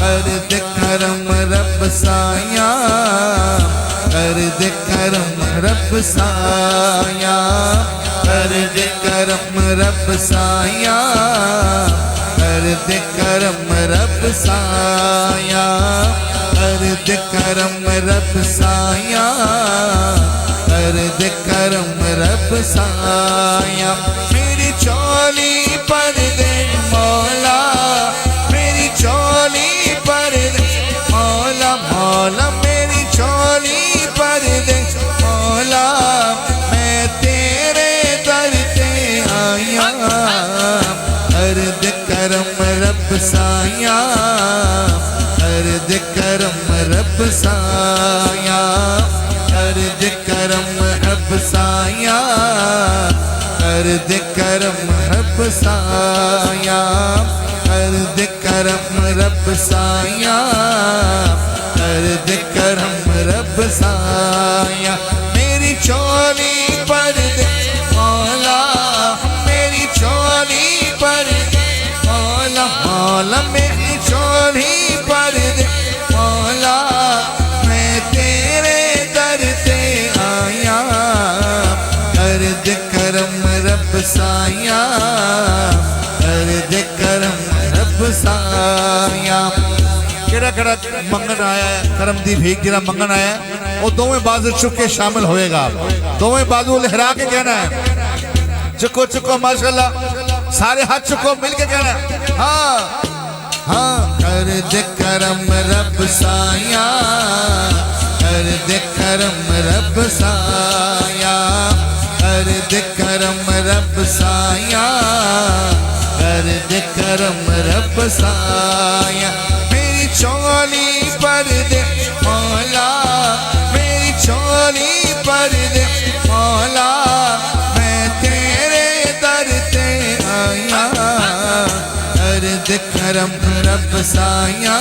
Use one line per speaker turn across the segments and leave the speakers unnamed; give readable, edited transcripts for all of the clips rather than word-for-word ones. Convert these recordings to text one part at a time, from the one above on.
कर दे करम रब साया, कर दे करम रब साया, कर दे करम रब साया, कर दे करम रब साया, कर दे करम रब साया, कर दे करम रब साया। मेरी चोली पर दे मौला, मेरी चोली पर दे मौला, मौला मेरी चोली पर दे मौला, मैं तेरे दर पे आया। कर दे करम रब साया, कर दे करम रब साया, कर दे करम रब साया, कर दे करम रब साया, कर दे करम रब साया, कर दे करम रब साया। मेरी चोली पर दे मौला, मेरी चोली पर दे मौला, मौला मेरी चोली पर दे मौला, मैं तेरे दर पे आया। कर दे करम रब साया, कर दे करम रब साया। केड़ा केड़ा मंगन आया है, करम दी भीख जरा मंगन आया वो दोवें बाजू चुक के शामिल होएगा, दोवें बाजू लहरा के कहना है चुको चुको माशाल्लाह, सारे हाथ चुको मिल के कहना है हाँ हाँ। कर दे करम रब साया, कर दे करम रब साया, कर दे करम रब साया, कर दे करम रब साया। मेरी चोली पर दे मौला, मेरी चोली पर दे मौला, मैं तेरे दर पे आया। कर दे करम रब साया,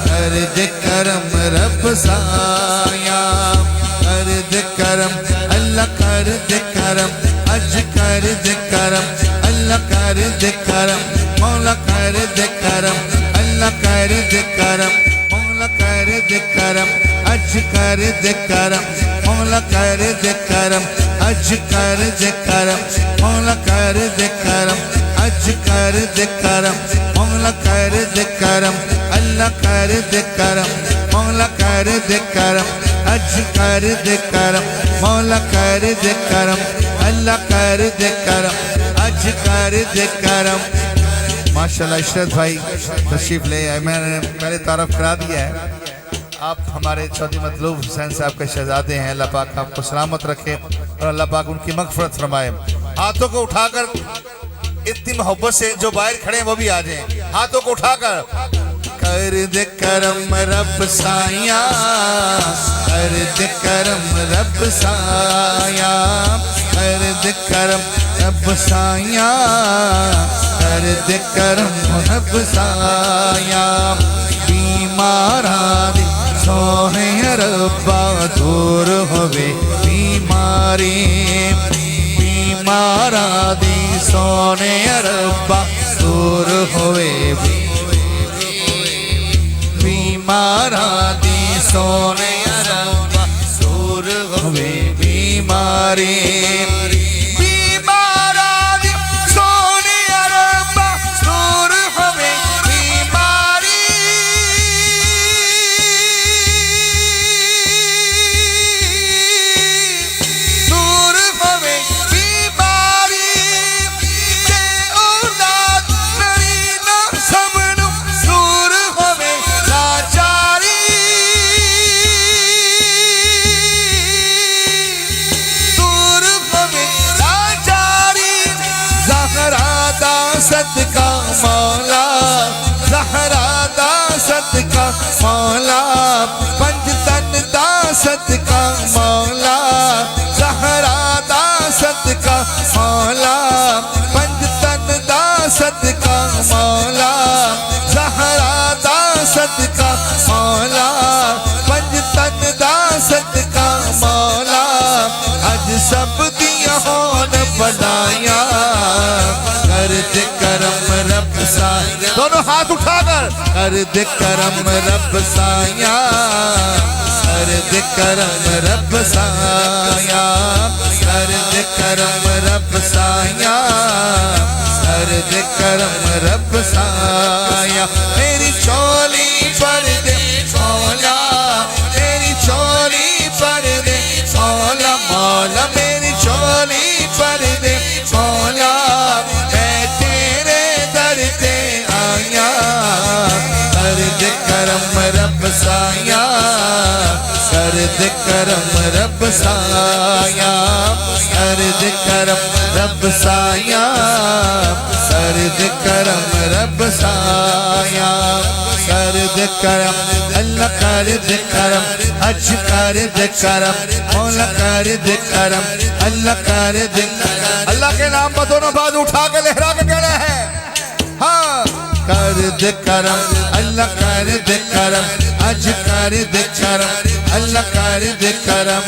कर दे करम रब साया, कर दे करम अल्लाह, कर दे करम अज, कर दे करम अल्लाह, कर दे करम मौला, कर दे करम अल्लाह, कर दे करम मौला, कर दे करम अज, कर दे करम मौला, कर दे करम अज, कर दे करम मौला, कर दे करम अज, कर दे करम मौला, कर दे करम अल्लाह, कर दे करम मौला, कर दे करम अज, कर दे करम मौला, कर दे करम अल्लाह, कर दे करम अज, कर दे करम। माशाल्लाह इशरत भाई तशरीफ ले आए, मैंने पहले तारफ करा दिया है। आप हमारे चौधरी मतलूब हुसैन साहब के शहजादे हैं, अल्लाह पाक आपको सलामत रखे और अल्लाह पाक उनकी मगफरत फरमाए। हाथों को उठाकर इतनी मोहब्बत से जो बाहर खड़े हैं वो भी आ जाएं, हाथों को उठाकर। कर दे करम रब साया, कर दे करम रब साया, कर दे करम रब साया, कर दे करम रब साया। बीमारा दे सोने रब्बा दूर होवे बीमारी, बीमारा दे सोने रब्बा दूर होवे बीमारा दी सोने रब्बा दूर होवे बीमारी, बीमारा दी सोने रब्बा दूर होवे बीमारी। दूर होवे बीमारी ते औलाद नरी ना सबनु दूर होवे लाचारी। दूर होवे लाचारी। ज़हरा दा सदका मौला, ज़हरा दा सदका मौला, पंज तन दा सदका मौला, ज़हरा दा सदका मौला, पंज तन दा सदका मौला, ज़हरा दा सदका मौला, पंज तन दा सदका मौला। अज सब दिया होन बनाया, कर दे करम रब साया, दोनों हाथ उठाकर कर दे करम रब साया, कर दे करम रब साया, कर दे करम रब साया, कर दे करम रब साया। मेरी चोली पर दे मौला, मेरी चोली पर दे मौला, मौला मेरी चोली पर दे मौला, मैं तेरे दर पे आया, कर दे करम रब साया, कर दे करम रब साया, कर दे करम रब साया, कर दे करम रब साया, कर दे करम अल्लाह, कर दे करम अज, कर दे करम मौला, कर दे करम अल्लाह, कर दे करम। अल्लाह के नाम पर दोनों बाजू उठा के लहरा के कहना है, हाँ कर दे करम अल्लाह, कर दे करम अज, कर दे करम अल्लाह, कर दे करम।